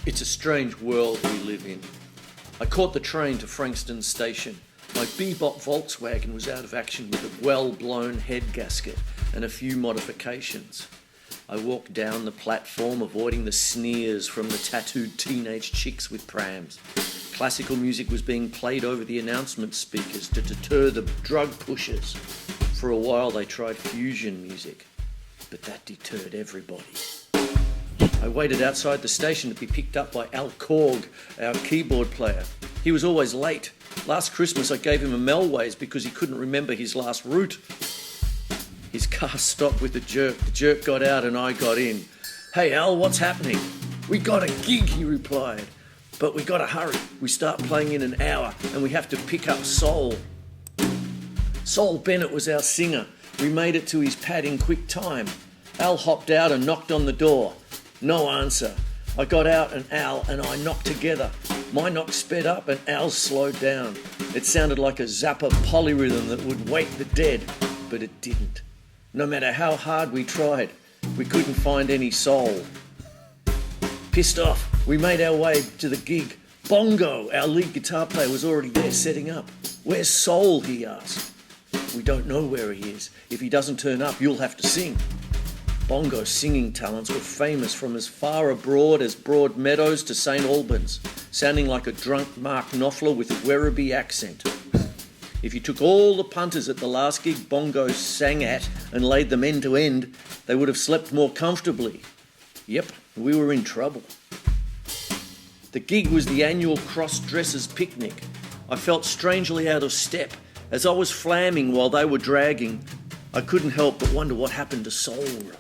It's a strange world we live in. I caught the train to Frankston Station. My bebop Volkswagen was out of action with a well-blown head gasket and a few modifications. I walked down the platform, avoiding the sneers from the tattooed teenage chicks with prams. Classical music was being played over the announcement speakers to deter the drug pushers. For a while they tried fusion music, but that deterred everybody. I waited outside the station to be picked up by Al Korg, our keyboard player. He was always late. Last Christmas I gave him a Melways because he couldn't remember his last route. His car stopped with a jerk. The jerk got out and I got in. "Hey Al, what's happening?" "We got a gig," he replied. "But we gotta hurry. We start playing in an hour and we have to pick up Sol." Sol Bennett was our singer. We made it to his pad in quick time. Al hopped out and knocked on the door. No answer. I got out and Al and I knocked together. My knock sped up and Al's slowed down. It sounded like a Zappa polyrhythm that would wake the dead, but it didn't. No matter how hard we tried, we couldn't find any soul. Pissed off, we made our way to the gig. Bongo, our lead guitar player, was already there setting up. "Where's Soul?" he asked. "We don't know where he is. If he doesn't turn up, you'll have to sing." Bongo's singing talents were famous from as far abroad as Broadmeadows to St Albans, sounding like a drunk Mark Knopfler with a Werribee accent. If you took all the punters at the last gig Bongo sang at and laid them end to end, they would have slept more comfortably. Yep, we were in trouble. The gig was the annual cross-dressers picnic. I felt strangely out of step. As I was flamming while they were dragging, I couldn't help but wonder what happened to Soul.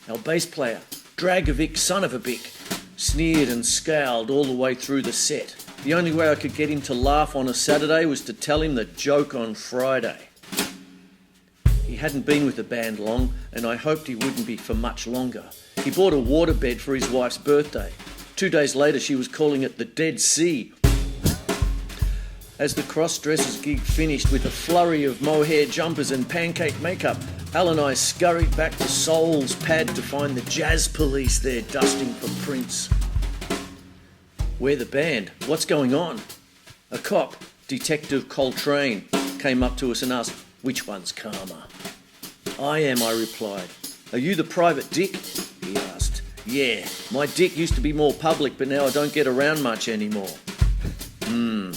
Our bass player, Dragovic son of a bick, sneered and scowled all the way through the set. The only way I could get him to laugh on a Saturday was to tell him the joke on Friday. He hadn't been with the band long, and I hoped he wouldn't be for much longer. He bought a waterbed for his wife's birthday. 2 days later, she was calling it the Dead Sea. As the cross-dressers gig finished with a flurry of mohair jumpers and pancake makeup, Al and I scurried back to Soul's pad to find the jazz police there dusting for prints. "We're the band. What's going on?" A cop, Detective Coltrane, came up to us and asked, "Which one's calmer?" "I am," I replied. "Are you the private dick?" he asked. "Yeah, my dick used to be more public, but now I don't get around much anymore."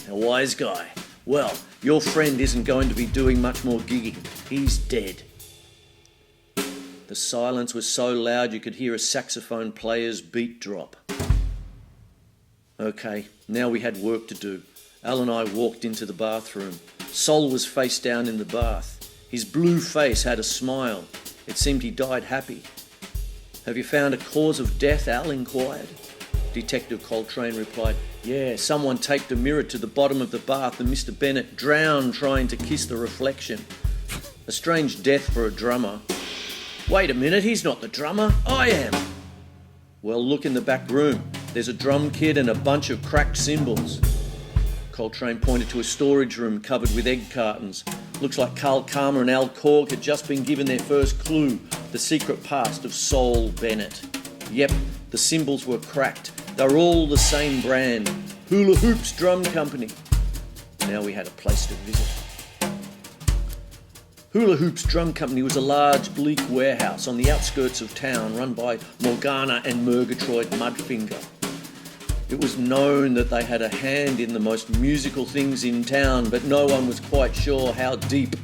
A wise guy. "Well, your friend isn't going to be doing much more gigging. He's dead." The silence was so loud you could hear a saxophone player's beat drop. Okay, now we had work to do. Al and I walked into the bathroom. Sol was face down in the bath. His blue face had a smile. It seemed he died happy. "Have you found a cause of death?" Al inquired. Detective Coltrane replied, "Yeah, someone taped a mirror to the bottom of the bath and Mr. Bennett drowned trying to kiss the reflection. A strange death for a drummer." "Wait a minute, he's not the drummer. I am." "Well, look in the back room. There's a drum kit and a bunch of cracked cymbals." Coltrane pointed to a storage room covered with egg cartons. Looks like Carl Karma and Al Korg had just been given their first clue, the secret past of Sol Bennett. Yep, the cymbals were cracked. They were all the same brand, Hula Hoops Drum Company. Now we had a place to visit. Hula Hoops Drum Company was a large, bleak warehouse on the outskirts of town run by Morgana and Murgatroyd Mudfinger. It was known that they had a hand in the most musical things in town, but no one was quite sure how deep.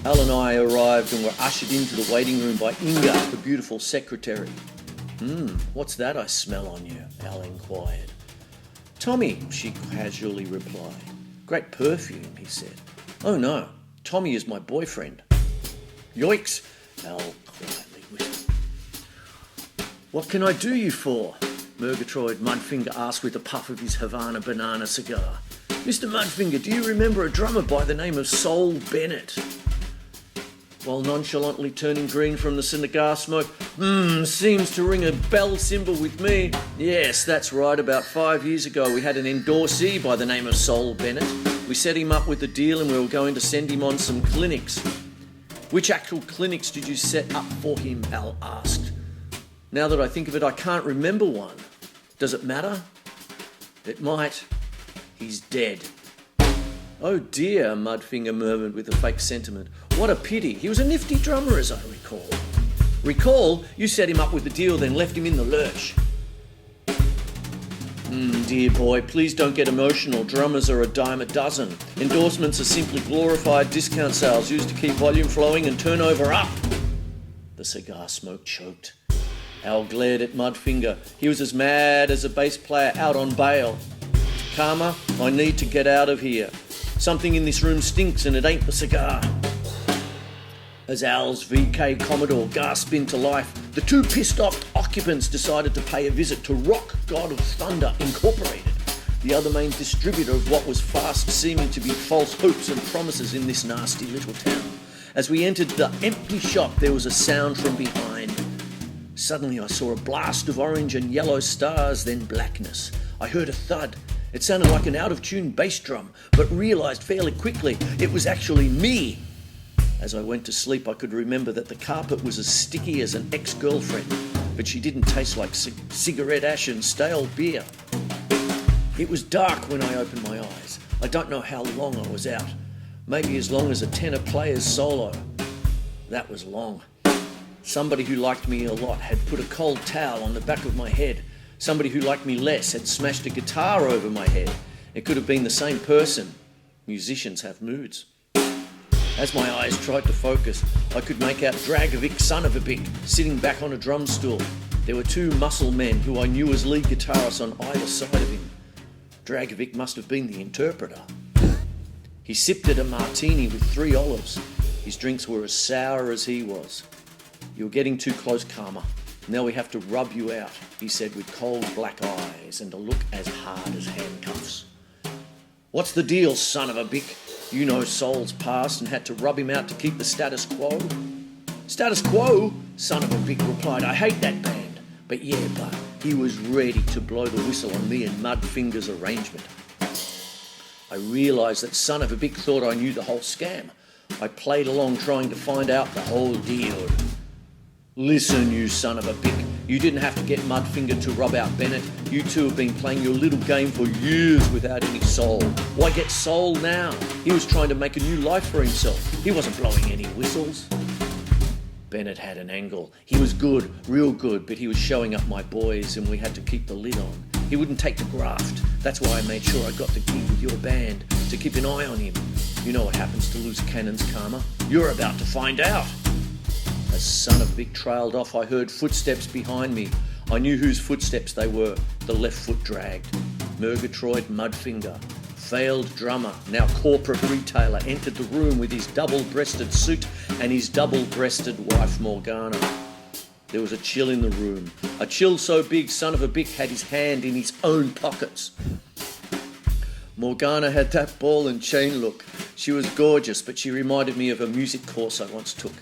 Al and I arrived and were ushered into the waiting room by Inga, the beautiful secretary. What's that I smell on you?" Al inquired. "Tommy," she casually replied. "Great perfume," he said. "Oh no, Tommy is my boyfriend." "Yoicks," Al quietly whispered. "What can I do you for?" Murgatroyd Mudfinger asked with a puff of his Havana banana cigar. "Mr. Mudfinger, do you remember a drummer by the name of Sol Bennett?" While nonchalantly turning green from the cigar smoke, seems to ring a bell symbol with me. "Yes, that's right. About 5 years ago, we had an endorsee by the name of Sol Bennett. We set him up with a deal and we were going to send him on some clinics." "Which actual clinics did you set up for him?" Al asked. "Now that I think of it, I can't remember one." Does it matter? It might. He's dead. Oh dear, Mudfinger murmured with a fake sentiment. What a pity. He was a nifty drummer, as I recall. Recall? You set him up with the deal, then left him in the lurch. Dear boy, please don't get emotional. Drummers are a dime a dozen. Endorsements are simply glorified discount sales used to keep volume flowing and turnover up. The cigar smoke choked. Al glared at Mudfinger. He was as mad as a bass player out on bail. Karma, I need to get out of here. Something in this room stinks and it ain't the cigar. As Al's VK Commodore gasped into life, the two pissed-off occupants decided to pay a visit to Rock God of Thunder Incorporated, the other main distributor of what was fast seeming to be false hopes and promises in this nasty little town. As we entered the empty shop, there was a sound from behind. Suddenly I saw a blast of orange and yellow stars, then blackness. I heard a thud. It sounded like an out-of-tune bass drum, but realised fairly quickly it was actually me. As I went to sleep, I could remember that the carpet was as sticky as an ex-girlfriend, but she didn't taste like cigarette ash and stale beer. It was dark when I opened my eyes. I don't know how long I was out. Maybe as long as a tenor player's solo. That was long. Somebody who liked me a lot had put a cold towel on the back of my head. Somebody who liked me less had smashed a guitar over my head. It could have been the same person. Musicians have moods. As my eyes tried to focus, I could make out Dragovic, son of a bick, sitting back on a drum stool. There were two muscle men who I knew as lead guitarists on either side of him. Dragovic must have been the interpreter. He sipped at a martini with 3 olives. His drinks were as sour as he was. You're getting too close, Karma. Now we have to rub you out, he said with cold black eyes and a look as hard as handcuffs. What's the deal, son of a bick? You know Soul's past and had to rub him out to keep the status quo. Status quo? Son of a bick replied, I hate that band. But he was ready to blow the whistle on me and Mudfinger's arrangement. I realised that son of a bick thought I knew the whole scam. I played along trying to find out the whole deal. Listen, you son of a bick. You didn't have to get Mudfinger to rub out Bennett. You two have been playing your little game for years without any soul. Why get soul now? He was trying to make a new life for himself. He wasn't blowing any whistles. Bennett had an angle. He was good, real good, but he was showing up my boys and we had to keep the lid on. He wouldn't take the graft. That's why I made sure I got the gig with your band, to keep an eye on him. You know what happens to loose cannons, Karma. You're about to find out. As son of Vic trailed off, I heard footsteps behind me. I knew whose footsteps they were. The left foot dragged. Murgatroyd Mudfinger, failed drummer, now corporate retailer, entered the room with his double-breasted suit and his double-breasted wife Morgana. There was a chill in the room. A chill so big, son of a bick had his hand in his own pockets. Morgana had that ball and chain look. She was gorgeous, but she reminded me of a music course I once took.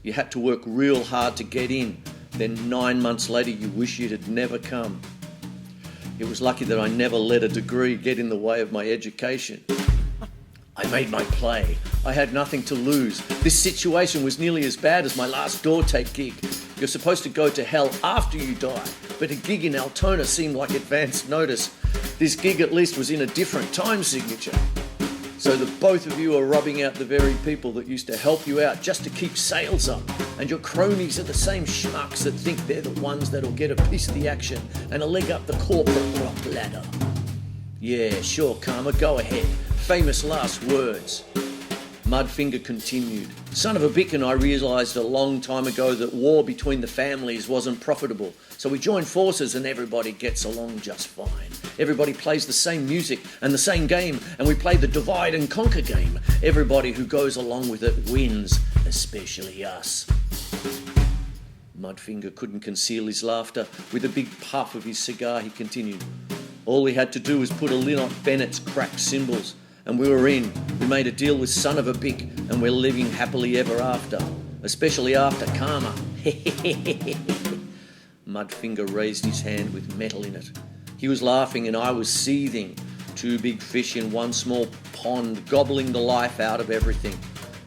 You had to work real hard to get in. Then 9 months later, you wish you had never come. It was lucky that I never let a degree get in the way of my education. I made my play. I had nothing to lose. This situation was nearly as bad as my last door tape gig. You're supposed to go to hell after you die, but a gig in Altona seemed like advance notice. This gig at least was in a different time signature. So the both of you are rubbing out the very people that used to help you out just to keep sales up. And your cronies are the same schmucks that think they're the ones that'll get a piece of the action and a leg up the corporate rock ladder. Yeah, sure, Karma, go ahead. Famous last words. Mudfinger continued. Son of a bick and I realised a long time ago that war between the families wasn't profitable. So we joined forces and everybody gets along just fine. Everybody plays the same music and the same game, and we play the divide and conquer game. Everybody who goes along with it wins, especially us. Mudfinger couldn't conceal his laughter. With a big puff of his cigar, he continued. All we had to do was put a lid on Bennett's cracked cymbals, and we were in. We made a deal with son of a bick, and we're living happily ever after, especially after Karma. Mudfinger raised his hand with metal in it. He was laughing and I was seething. 2 big fish in one small pond, gobbling the life out of everything.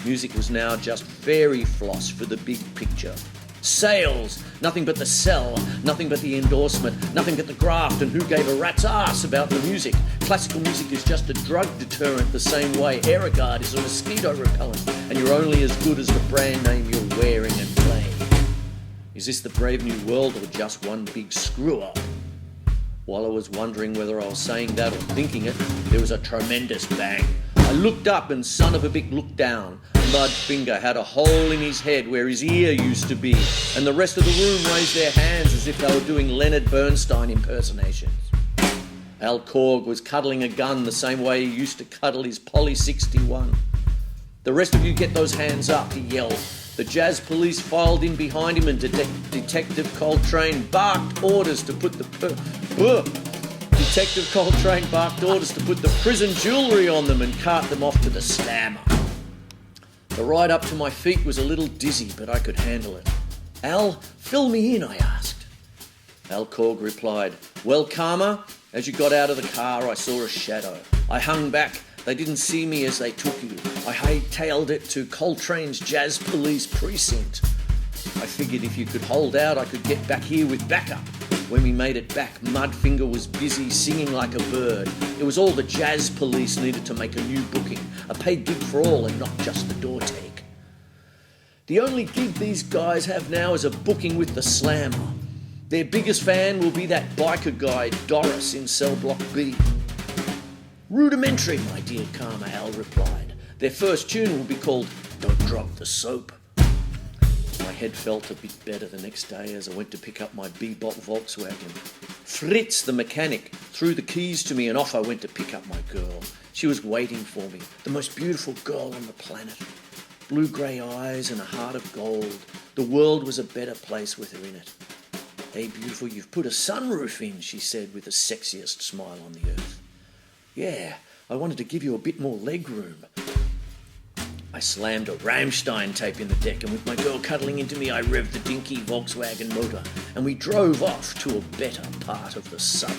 Music was now just fairy floss for the big picture. Sales, nothing but the sell, nothing but the endorsement, nothing but the graft, and who gave a rat's ass about the music. Classical music is just a drug deterrent the same way Aerogard is a mosquito repellent, and you're only as good as the brand name you're wearing and playing. Is this the brave new world or just one big screw-up? While I was wondering whether I was saying that or thinking it, there was a tremendous bang. I looked up and son of a bitch looked down. Mudfinger had a hole in his head where his ear used to be, and the rest of the room raised their hands as if they were doing Leonard Bernstein impersonations. Al Korg was cuddling a gun the same way he used to cuddle his Poly 61. The rest of you get those hands up, he yelled. The jazz police filed in behind him and Detective Coltrane barked orders to put the prison jewellery on them and cart them off to the slammer. The ride up to my feet was a little dizzy, but I could handle it. Al, fill me in, I asked. Al Korg replied, well, Karma, as you got out of the car, I saw a shadow. I hung back. They didn't see me as they took you. I hightailed it to Coltrane's Jazz Police precinct. I figured if you could hold out, I could get back here with backup. When we made it back, Mudfinger was busy singing like a bird. It was all the Jazz Police needed to make a new booking, a paid gig for all and not just the door take. The only gig these guys have now is a booking with the Slammer. Their biggest fan will be that biker guy, Doris, in cell block B. Rudimentary, my dear Karma, Al replied. Their first tune will be called Don't Drop the Soap. My head felt a bit better the next day as I went to pick up my bebop Volkswagen. Fritz, the mechanic, threw the keys to me and off I went to pick up my girl. She was waiting for me, the most beautiful girl on the planet. Blue-grey eyes and a heart of gold. The world was a better place with her in it. Hey, beautiful, you've put a sunroof in, she said with the sexiest smile on the earth. Yeah, I wanted to give you a bit more leg room. I slammed a Rammstein tape in the deck, and with my girl cuddling into me, I revved the dinky Volkswagen motor, and we drove off to a better part of the suburb.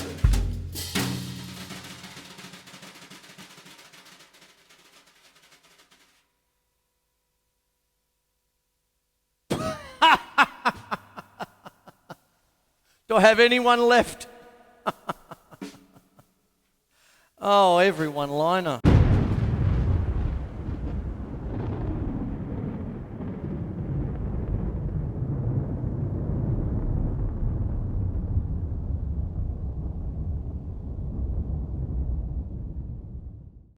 Do I have anyone left? Oh, every one-liner.